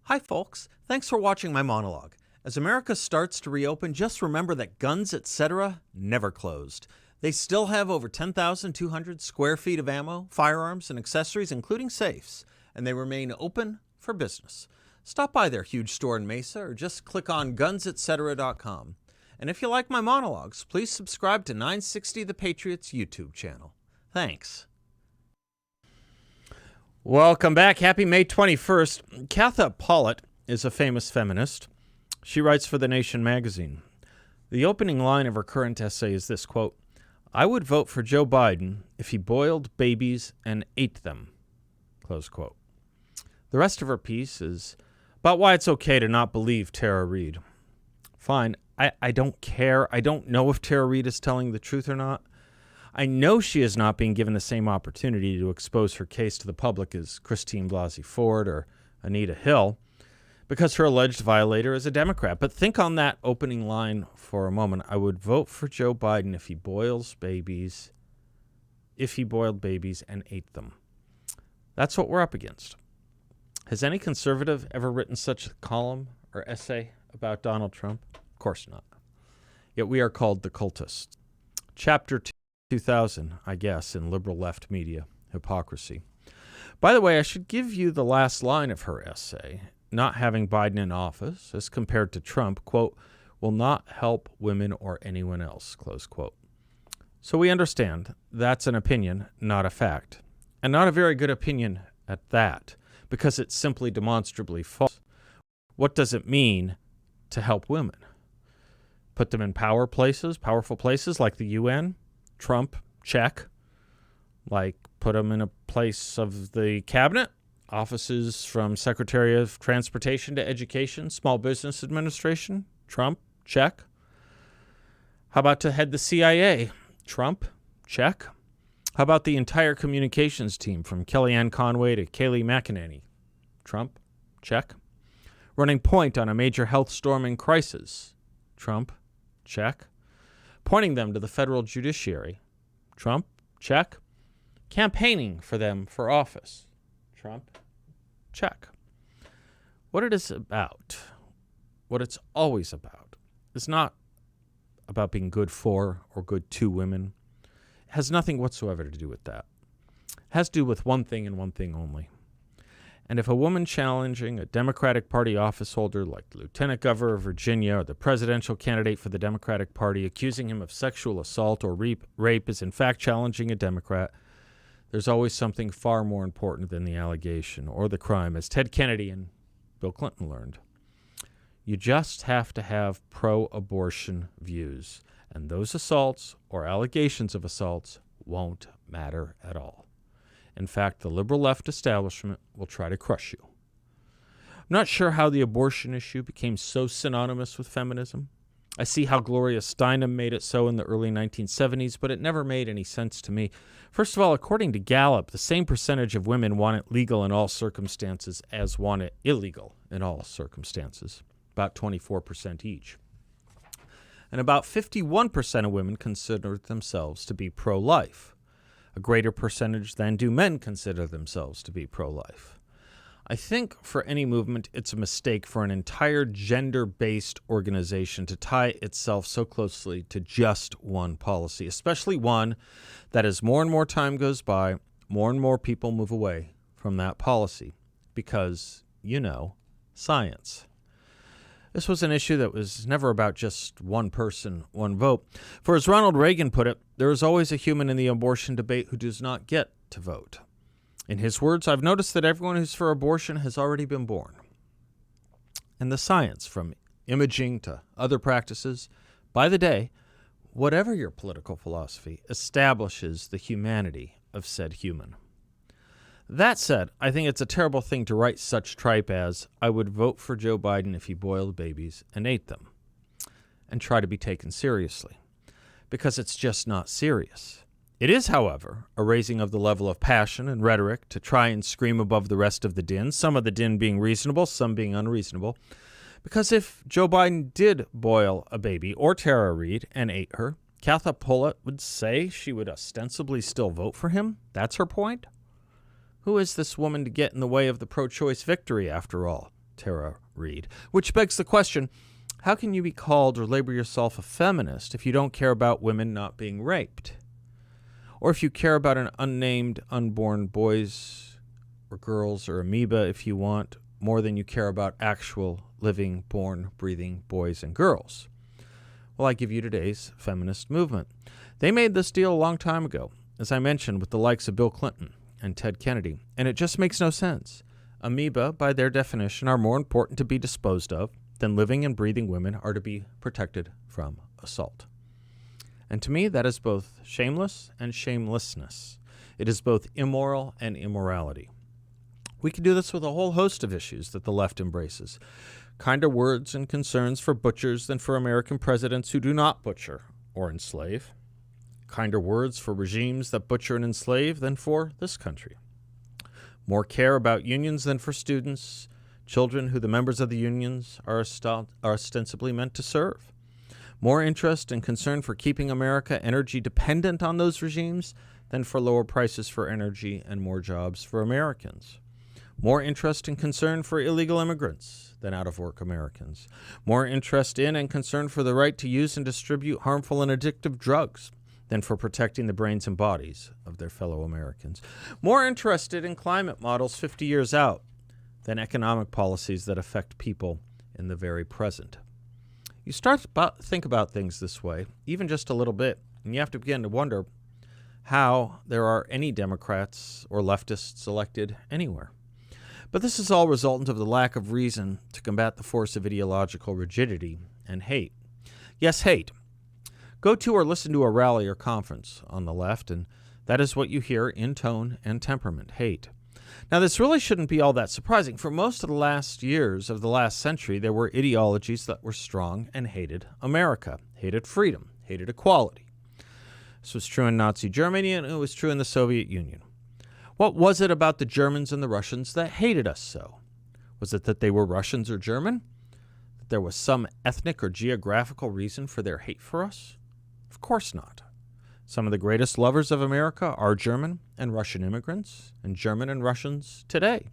Hi, folks. Thanks for watching my monologue. As America starts to reopen, just remember that guns, etc., never closed. They still have over 10,200 square feet of ammo, firearms, and accessories, including safes, and they remain open for business. Stop by their huge store in Mesa or just click on gunsetc.com. And if you like my monologues, please subscribe to 960 The Patriots YouTube channel. Thanks. Welcome back. Happy May 21st. Katha Pollitt is a famous feminist. She writes for The Nation magazine. The opening line of her current essay is this, quote, "I would vote for Joe Biden if he boiled babies and ate them," close quote. The rest of her piece is about why it's okay to not believe Tara Reade. Fine, I don't care. I don't know if Tara Reade is telling the truth or not. I know she is not being given the same opportunity to expose her case to the public as Christine Blasey Ford or Anita Hill, because her alleged violator is a Democrat. But think on that opening line for a moment. I would vote for Joe Biden if he boiled babies and ate them. That's what we're up against. Has any conservative ever written such a column or essay about Donald Trump? Of course not. Yet we are called the cultists. Chapter 2000, I guess, in liberal left media hypocrisy. By the way, I should give you the last line of her essay. Not having Biden in office, as compared to Trump, quote, will not help women or anyone else, close quote. So we understand that's an opinion, not a fact. And not a very good opinion at that, because it's simply demonstrably false. What does it mean to help women? Put them in powerful places like the UN? Trump, check. Like put them in a place of the cabinet? Offices from Secretary of Transportation to Education, Small Business Administration? Trump, check. How about to head the CIA? Trump, check. How about the entire communications team from Kellyanne Conway to Kayleigh McEnany? Trump, check. Running point on a major health storming crisis? Trump, check. Pointing them to the federal judiciary? Trump, check. Campaigning for them for office? Trump, check. What it is about, what it's always about, is not about being good for or good to women. It has nothing whatsoever to do with that. It has to do with one thing and one thing only. And if a woman challenging a Democratic Party officeholder like the Lieutenant Governor of Virginia or the presidential candidate for the Democratic Party accusing him of sexual assault or rape is in fact challenging a Democrat, there's always something far more important than the allegation or the crime, as Ted Kennedy and Bill Clinton learned. You just have to have pro-abortion views, and those assaults or allegations of assaults won't matter at all. In fact, the liberal left establishment will try to crush you. I'm not sure how the abortion issue became so synonymous with feminism. I see how Gloria Steinem made it so in the early 1970s, but it never made any sense to me. First of all, according to Gallup, the same percentage of women want it legal in all circumstances as want it illegal in all circumstances, about 24% each. And about 51% of women consider themselves to be pro-life. A greater percentage than do men consider themselves to be pro-life. I think for any movement, it's a mistake for an entire gender-based organization to tie itself so closely to just one policy, especially one that as more and more time goes by, more and more people move away from that policy because, science. This was an issue that was never about just one person, one vote. For as Ronald Reagan put it, there is always a human in the abortion debate who does not get to vote. In his words, I've noticed that everyone who's for abortion has already been born. And the science, from imaging to other practices, by the day, whatever your political philosophy, establishes the humanity of said human. That said, I think it's a terrible thing to write such tripe as, I would vote for Joe Biden if he boiled babies and ate them, and try to be taken seriously, because it's just not serious. It is, however, a raising of the level of passion and rhetoric to try and scream above the rest of the din, some of the din being reasonable, some being unreasonable, because if Joe Biden did boil a baby or Tara Reade and ate her, Katha Pollitt would say she would ostensibly still vote for him. That's her point. Who is this woman to get in the way of the pro-choice victory, after all? Tara Reid. Which begs the question, how can you be called or label yourself a feminist if you don't care about women not being raped? Or if you care about an unnamed unborn boys or girls or amoeba, if you want, more than you care about actual living, born, breathing boys and girls? Well, I give you today's feminist movement. They made this deal a long time ago, as I mentioned, with the likes of Bill Clinton and Ted Kennedy, and it just makes no sense. Amoeba, by their definition, are more important to be disposed of than living and breathing women are to be protected from assault. And to me, that is both shameless and shamelessness. It is both immoral and immorality. We can do this with a whole host of issues that the left embraces. Kinder words and concerns for butchers than for American presidents who do not butcher or enslave. Kinder words for regimes that butcher and enslave than for this country. More care about unions than for students, children who the members of the unions are ostensibly meant to serve. More interest and concern for keeping America energy dependent on those regimes than for lower prices for energy and more jobs for Americans. More interest and concern for illegal immigrants than out-of-work Americans. More interest in and concern for the right to use and distribute harmful and addictive drugs than for protecting the brains and bodies of their fellow Americans. More interested in climate models 50 years out than economic policies that affect people in the very present. You start to think about things this way, even just a little bit, and you have to begin to wonder how there are any Democrats or leftists elected anywhere. But this is all resultant of the lack of reason to combat the force of ideological rigidity and hate. Yes, hate. Go to or listen to a rally or conference on the left, and that is what you hear in tone and temperament, hate. Now, this really shouldn't be all that surprising. For most of the last years of the last century, there were ideologies that were strong and hated America, hated freedom, hated equality. This was true in Nazi Germany, and it was true in the Soviet Union. What was it about the Germans and the Russians that hated us so? Was it that they were Russians or German? That there was some ethnic or geographical reason for their hate for us? Of course not. Some of the greatest lovers of America are German and Russian immigrants, and Germans and Russians today.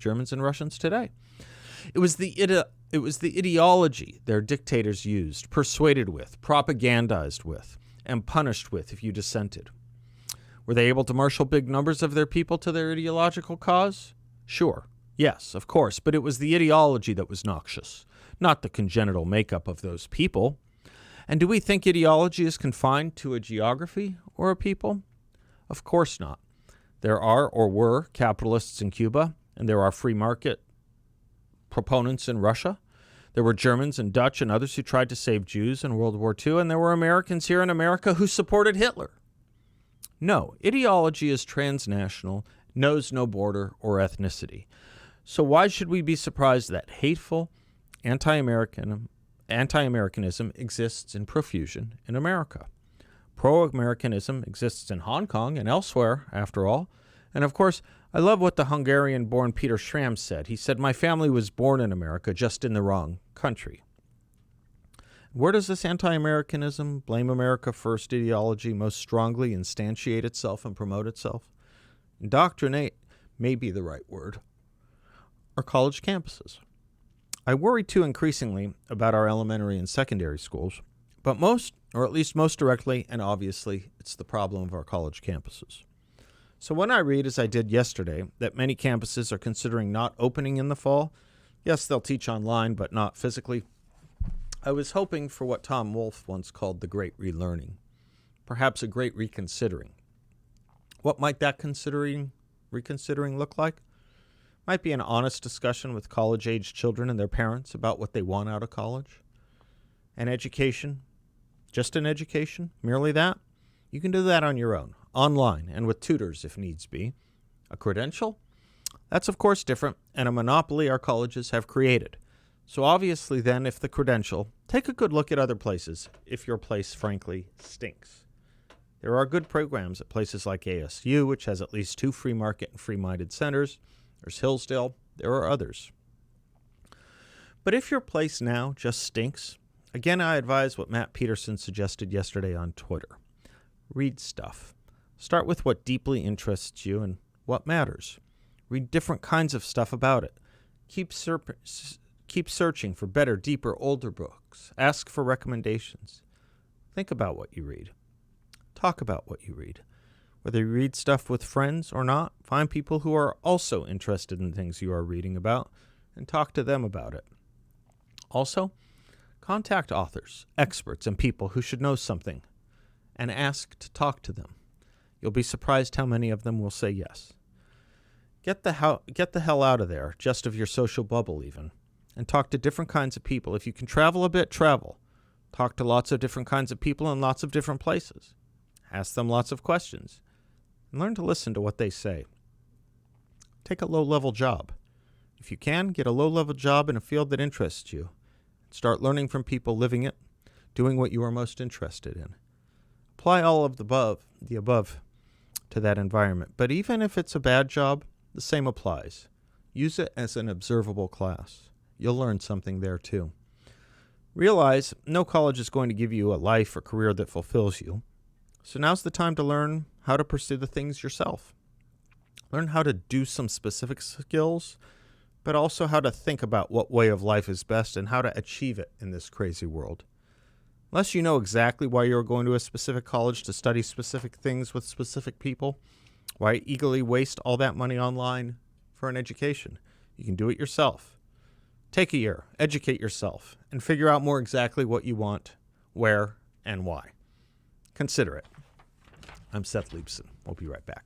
It was the ideology their dictators used, persuaded with, propagandized with, and punished with if you dissented. Were they able to marshal big numbers of their people to their ideological cause? Sure. Yes, of course. But it was the ideology that was noxious, not the congenital makeup of those people. And do we think ideology is confined to a geography or a people? Of course not. There are or were capitalists in Cuba, and there are free market proponents in Russia. There were Germans and Dutch and others who tried to save Jews in World War II, and there were Americans here in America who supported Hitler. No, ideology is transnational, knows no border or ethnicity. So why should we be surprised that hateful anti-Americanism exists in profusion in America? Pro-Americanism exists in Hong Kong and elsewhere, after all. And of course, I love what the Hungarian-born Peter Schramm said. He said, "My family was born in America, just in the wrong country." Where does this anti-Americanism, blame America first ideology most strongly instantiate itself and promote itself? Indoctrinate may be the right word. Our college campuses. I worry too increasingly about our elementary and secondary schools, but most, or at least most directly and obviously, it's the problem of our college campuses. So when I read, as I did yesterday, that many campuses are considering not opening in the fall, yes, they'll teach online, but not physically, I was hoping for what Tom Wolfe once called the great relearning, perhaps a great reconsidering. What might that reconsidering look like? Might be an honest discussion with college-age children and their parents about what they want out of college. An education, just an education, merely that? You can do that on your own, online, and with tutors if needs be. A credential? That's of course different, and a monopoly our colleges have created. So obviously then, if the credential, take a good look at other places, if your place frankly stinks. There are good programs at places like ASU, which has at least 2 free market and free-minded centers. There's Hillsdale. There are others. But if your place now just stinks, again I advise what Matt Peterson suggested yesterday on Twitter. Read stuff. Start with what deeply interests you and what matters. Read different kinds of stuff about it. Keep Keep searching for better, deeper, older books. Ask for recommendations. Think about what you read. Talk about what you read. Whether you read stuff with friends or not, find people who are also interested in things you are reading about and talk to them about it. Also, contact authors, experts, and people who should know something and ask to talk to them. You'll be surprised how many of them will say yes. Get the hell out of there, just of your social bubble even, and talk to different kinds of people. If you can travel a bit, travel. Talk to lots of different kinds of people in lots of different places. Ask them lots of questions, and learn to listen to what they say. Take a low-level job. If you can, get a low-level job in a field that interests you. Start learning from people living it, doing what you are most interested in. Apply all of the above to that environment. But even if it's a bad job, the same applies. Use it as an observable class. You'll learn something there too. Realize no college is going to give you a life or career that fulfills you. So now's the time to learn how to pursue the things yourself. Learn how to do some specific skills, but also how to think about what way of life is best and how to achieve it in this crazy world. Unless you know exactly why you're going to a specific college to study specific things with specific people, why eagerly waste all that money online for an education? You can do it yourself. Take a year, educate yourself, and figure out more exactly what you want, where, and why. Consider it. I'm Seth Leibsohn. We'll be right back.